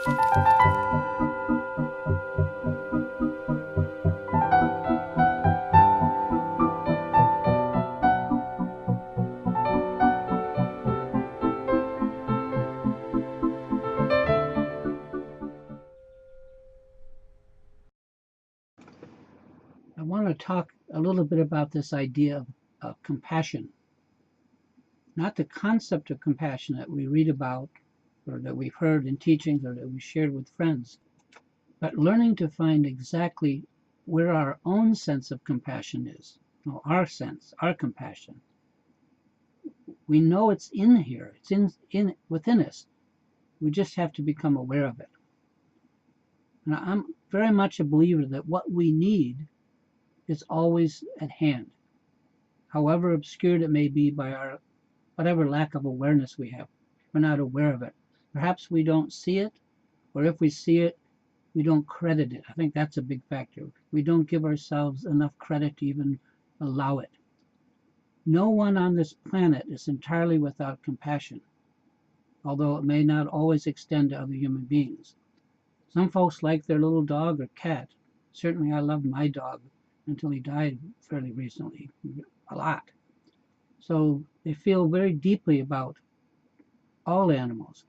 I want to talk a little bit about this idea of compassion, not the concept of compassion that we read about or that we've heard in teachings or that we shared with friends, but learning to find exactly where our own sense of compassion is. No, our sense, our compassion. We know it's in here, it's in within us. We just have to become aware of it. And I'm very much a believer that what we need is always at hand, however obscured it may be by our whatever lack of awareness we have. We're not aware of it. Perhaps we don't see it, or if we see it, we don't credit it. I think that's a big factor. We don't give ourselves enough credit to even allow it. No one on this planet is entirely without compassion, although it may not always extend to other human beings. Some folks like their little dog or cat. Certainly I loved my dog until he died fairly recently, a lot. So they feel very deeply about all animals.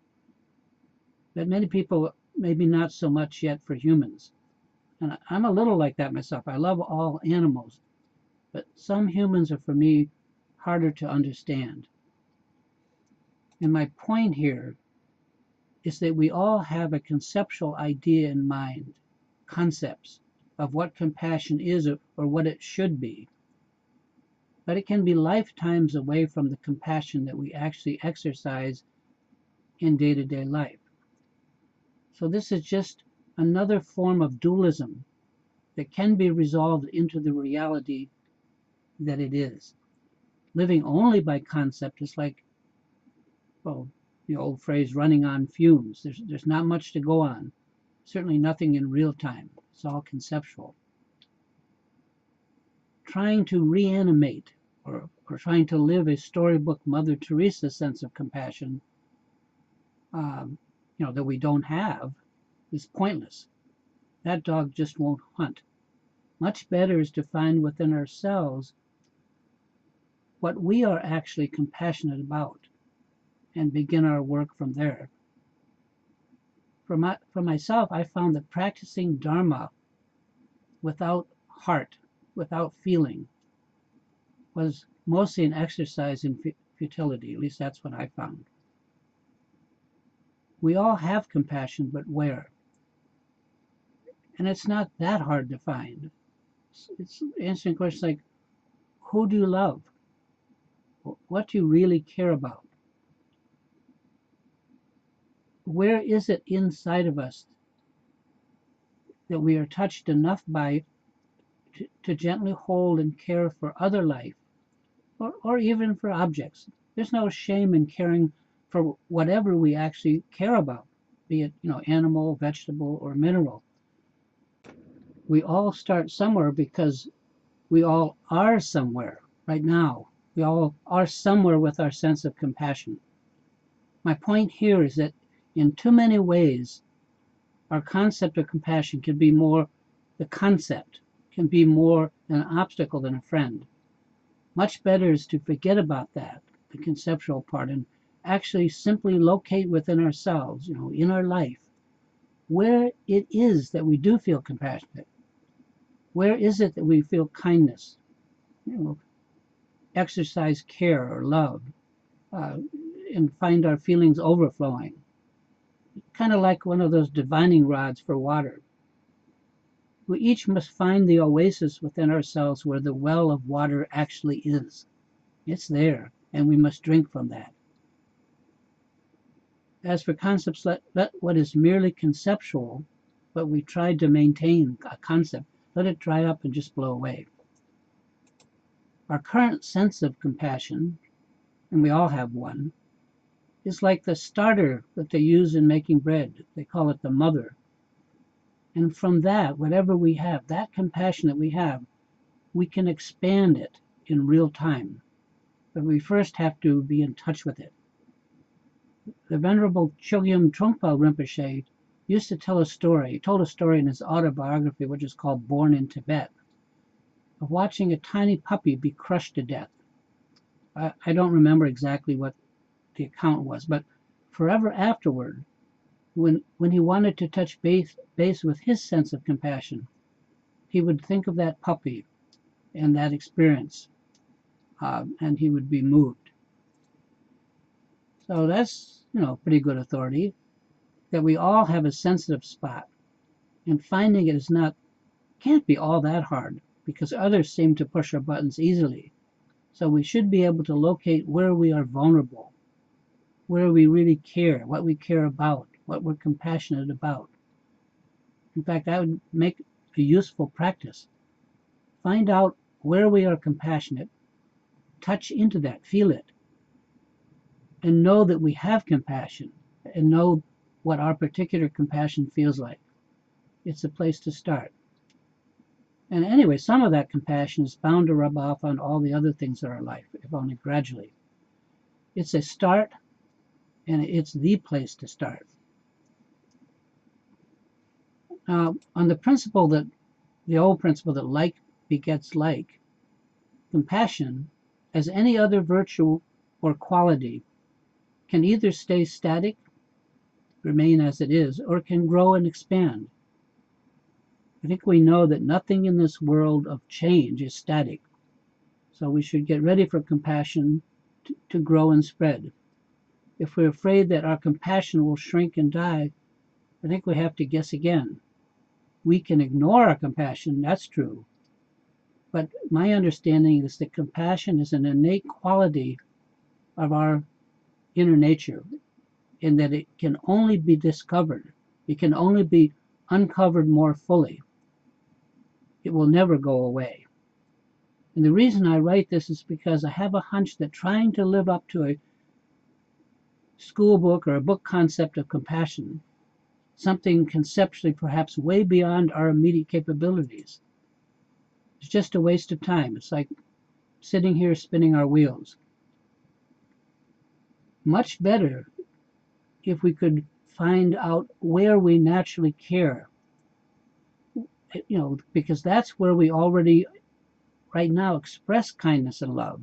But many people, maybe not so much yet for humans. And I'm a little like that myself. I love all animals, but some humans are for me harder to understand. And my point here is that we all have a conceptual idea in mind, concepts of what compassion is or what it should be. But it can be lifetimes away from the compassion that we actually exercise in day-to-day life. So this is just another form of dualism that can be resolved into the reality that it is. Living only by concept is like, well, the old phrase, running on fumes. There's not much to go on. Certainly nothing in real time. It's all conceptual. Trying to reanimate or trying to live a storybook Mother Teresa sense of compassion, that we don't have, is pointless. That dog just won't hunt. Much better is to find within ourselves what we are actually compassionate about and begin our work from there. For myself, I found that practicing Dharma without heart, without feeling, was mostly an exercise in futility. At least that's what I found. We all have compassion, but where? And it's not that hard to find. It's answering questions like, who do you love? What do you really care about? Where is it inside of us that we are touched enough by to gently hold and care for other life, or even for objects? There's no shame in caring for whatever we actually care about, be it animal, vegetable, or mineral. We all start somewhere because we all are somewhere right now. We all are somewhere with our sense of compassion. My point here is that in too many ways, our concept of compassion can be more the concept, can be more an obstacle than a friend. Much better is to forget about that, the conceptual part, and actually simply locate within ourselves, in our life, where it is that we do feel compassionate. Where is it that we feel kindness, exercise care or love, and find our feelings overflowing? Kind of like one of those divining rods for water. We each must find the oasis within ourselves where the well of water actually is. It's there, and we must drink from that. As for concepts, let what is merely conceptual, but we tried to maintain a concept, let it dry up and just blow away. Our current sense of compassion, and we all have one, is like the starter that they use in making bread. They call it the mother. And from that, whatever we have, that compassion that we have, we can expand it in real time. But we first have to be in touch with it. The Venerable Chogyam Trungpa Rinpoche used to tell a story. He told a story in his autobiography, which is called Born in Tibet, of watching a tiny puppy be crushed to death. I don't remember exactly what the account was, but forever afterward, when he wanted to touch base with his sense of compassion, he would think of that puppy and that experience, and he would be moved. So that's, pretty good authority, that we all have a sensitive spot, and finding it can't be all that hard, because others seem to push our buttons easily. So we should be able to locate where we are vulnerable, where we really care, what we care about, what we're compassionate about. In fact, that would make a useful practice. Find out where we are compassionate, touch into that, feel it, and know that we have compassion, and know what our particular compassion feels like. It's a place to start. And anyway, some of that compassion is bound to rub off on all the other things in our life, if only gradually. It's a start, and it's the place to start. Now, on the old principle that like begets like, compassion, as any other virtue or quality, can either stay static, remain as it is, or can grow and expand. I think we know that nothing in this world of change is static. So we should get ready for compassion to grow and spread. If we're afraid that our compassion will shrink and die, I think we have to guess again. We can ignore our compassion, that's true. But my understanding is that compassion is an innate quality of our inner nature, in that it can only be discovered. It can only be uncovered more fully. It will never go away. And the reason I write this is because I have a hunch that trying to live up to a school book or a book concept of compassion, something conceptually perhaps way beyond our immediate capabilities, is just a waste of time. It's like sitting here spinning our wheels. Much better if we could find out where we naturally care, because that's where we already right now express kindness and love.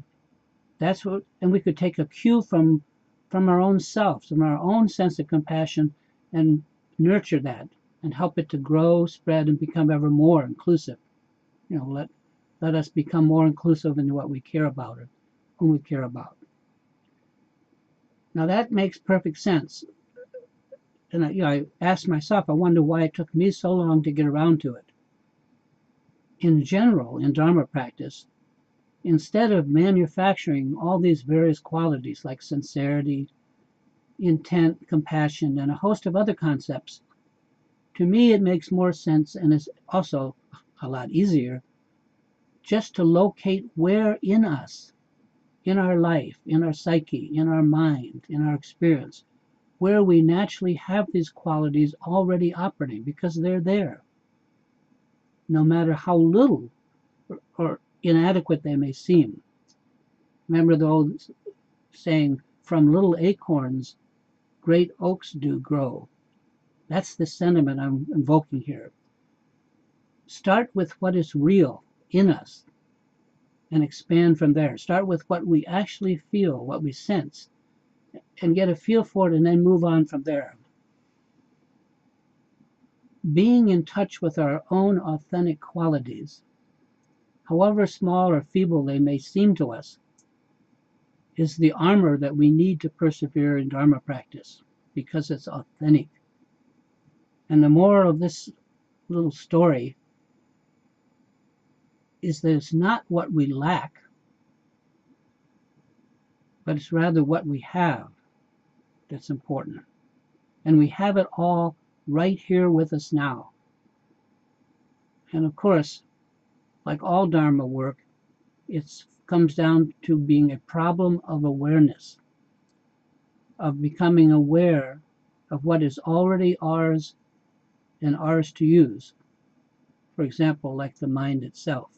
And we could take a cue from our own selves, from our own sense of compassion, and nurture that and help it to grow, spread, and become ever more inclusive. Let us become more inclusive in what we care about or whom we care about. Now that makes perfect sense. And I asked myself, I wonder why it took me so long to get around to it. In general, in Dharma practice, instead of manufacturing all these various qualities like sincerity, intent, compassion, and a host of other concepts, to me it makes more sense and is also a lot easier just to locate where in us, in our life, in our psyche, in our mind, in our experience, where we naturally have these qualities already operating, because they're there. No matter how little or inadequate they may seem. Remember the old saying, from little acorns, great oaks do grow. That's the sentiment I'm invoking here. Start with what is real in us and expand from there. Start with what we actually feel, what we sense, and get a feel for it, and then move on from there. Being in touch with our own authentic qualities, however small or feeble they may seem to us, is the armor that we need to persevere in Dharma practice, because it's authentic. And the moral of this little story is that it's not what we lack, but it's rather what we have that's important. And we have it all right here with us now. And of course, like all Dharma work, it comes down to being a problem of awareness, of becoming aware of what is already ours and ours to use. For example, like the mind itself.